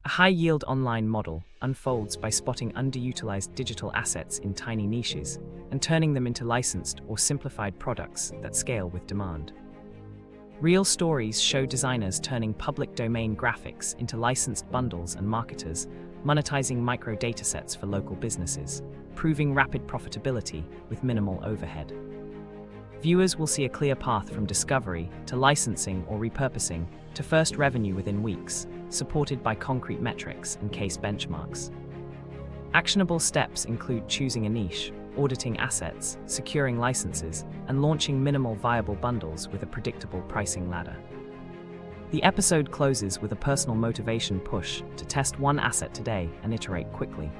A high-yield online model unfolds by spotting underutilized digital assets in tiny niches and turning them into licensed or simplified products that scale with demand. Real stories show designers turning public domain graphics into licensed bundles and marketers, monetizing micro datasets for local businesses, proving rapid profitability with minimal overhead. Viewers will see a clear path from discovery to licensing or repurposing to first revenue within weeks, supported by concrete metrics and case benchmarks. Actionable steps include choosing a niche, auditing assets, securing licenses, and launching minimal viable bundles with a predictable pricing ladder. The episode closes with a personal motivation push to test one asset today and iterate quickly.